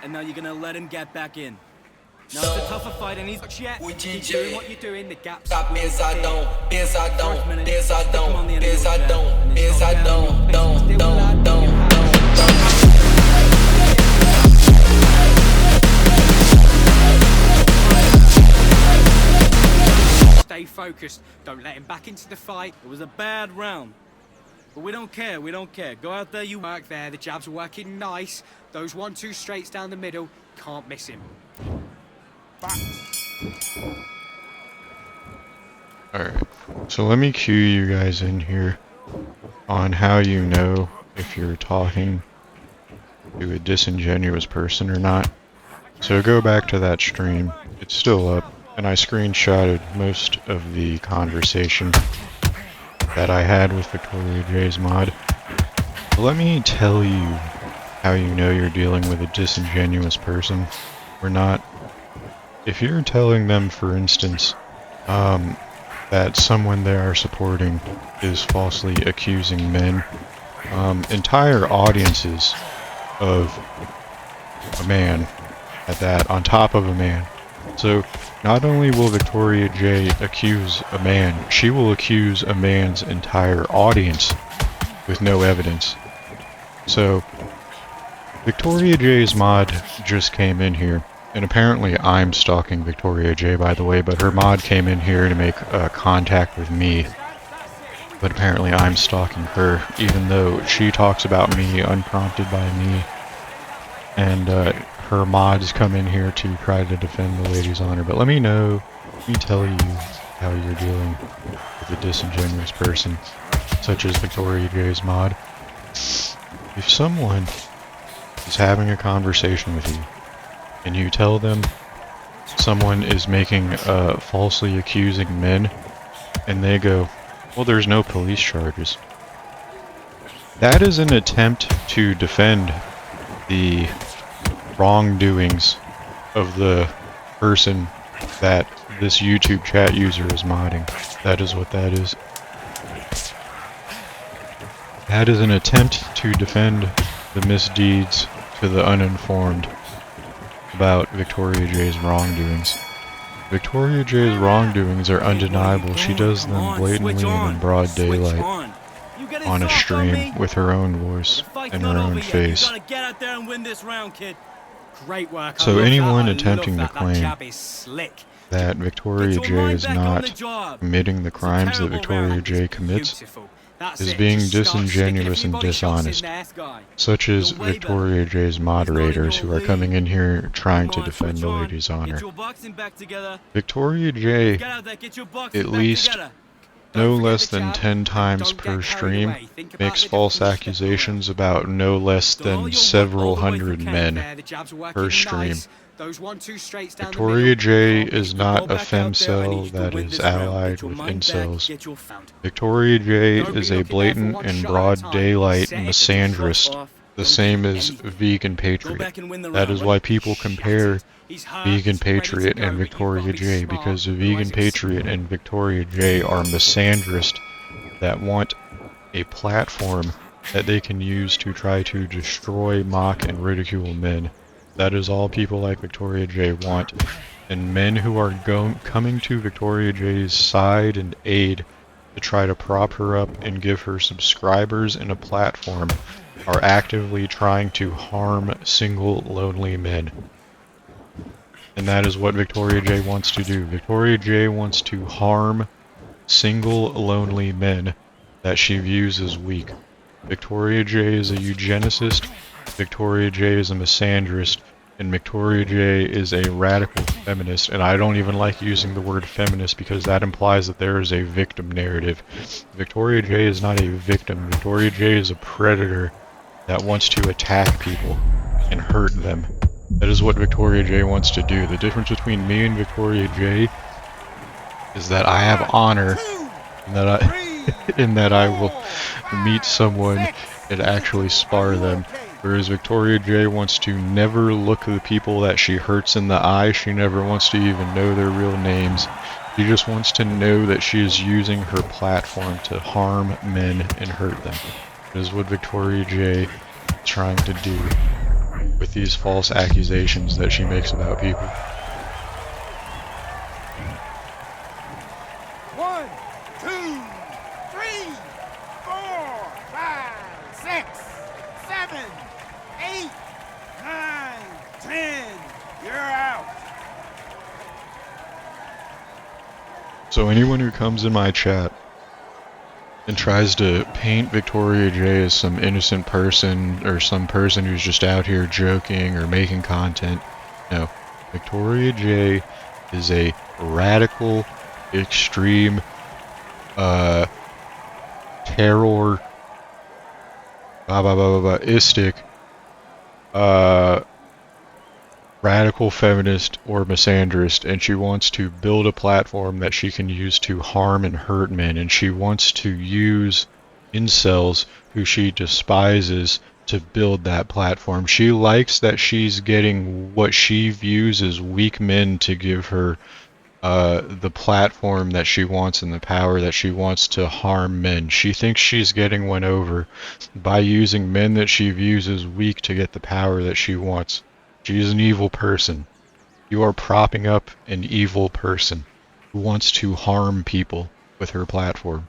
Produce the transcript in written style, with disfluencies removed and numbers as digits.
and now you're gonna let him get back in. Now it's a tougher fight, and he's yet. Keep doing what you're doing. The gaps. Stay focused. Don't let him back into the fight. It was a bad round. But we don't care, we don't care. Go out there, you work there. The jabs are working nice. Those 1-2 straights down the middle. Can't miss him. Back. Alright, so let me cue you guys in here on how you know if you're talking to a disingenuous person or not. So go back to that stream. It's still up, and I screenshotted most of the conversation that I had with Victoria J's mod. But let me tell you how you know you're dealing with a disingenuous person or not. If you're telling them, for instance, that someone they are supporting is falsely accusing men, entire audiences of a man at that, on top of a man. So not only will Victoria J accuse a man, she will accuse a man's entire audience with no evidence. So Victoria J's mod just came in here, and apparently I'm stalking Victoria J, by the way, but her mod came in here to make contact with me. But apparently I'm stalking her, even though she talks about me unprompted by me. And her mods come in here to try to defend the lady's honor. But let me tell you how you're dealing with a disingenuous person, such as Victoria J's mod. If someone is having a conversation with you, and you tell them someone is falsely accusing men, and they go, well, there's no police charges. That is an attempt to defend the wrongdoings of the person that this YouTube chat user is modding. That is what that is. That is an attempt to defend the misdeeds to the uninformed about Victoria J's wrongdoings. Victoria J's wrongdoings are undeniable. She does them blatantly and in broad daylight on a stream with her own voice and her own face. So anyone attempting to claim that Victoria J is not committing the crimes that Victoria J commits is being disingenuous and dishonest, such as Victoria J's moderators who are coming in here trying to defend the lady's honor. Victoria J, at least no less than 10 times per stream, makes false accusations about no less than several hundred men per stream. Victoria J is not a femcel that is allied with incels. Victoria J is a blatant and broad daylight misandrist, the same as Vegan Patriot. That is why people compare Vegan Patriot and Victoria J, because Vegan Patriot and Victoria J are misandrists that want a platform that they can use to try to destroy, mock, and ridicule men. That is all people like Victoria J want, and men who are coming to Victoria J's side and aid to try to prop her up and give her subscribers and a platform are actively trying to harm single, lonely men. And that is what Victoria J wants to do. Victoria J wants to harm single, lonely men that she views as weak. Victoria J is a eugenicist, Victoria J is a misandrist, and Victoria J is a radical feminist, and I don't even like using the word feminist because that implies that there is a victim narrative. Victoria J is not a victim. Victoria J is a predator that wants to attack people and hurt them. That is what Victoria J wants to do. The difference between me and Victoria J is that I have honor, and that I will meet someone and actually spar them. Whereas Victoria J wants to never look the people that she hurts in the eye. She never wants to even know their real names. She just wants to know that she is using her platform to harm men and hurt them. That is what Victoria J is trying to do. with these false accusations that she makes about people. 1, 2, 3, 4, 5, 6, 7, 8, 9, 10. You're out. So anyone who comes in my chat and tries to paint Victoria J as some innocent person or some person who's just out here joking or making content, no. Victoria J is a radical, extreme, terror-istic, radical feminist or misandrist, and she wants to build a platform that she can use to harm and hurt men, and she wants to use incels who she despises to build that platform. She likes that she's getting what she views as weak men to give her the platform that she wants and the power that she wants to harm men. She thinks she's getting one over by using men that she views as weak to get the power that she wants. She is an evil person. You are propping up an evil person who wants to harm people with her platform.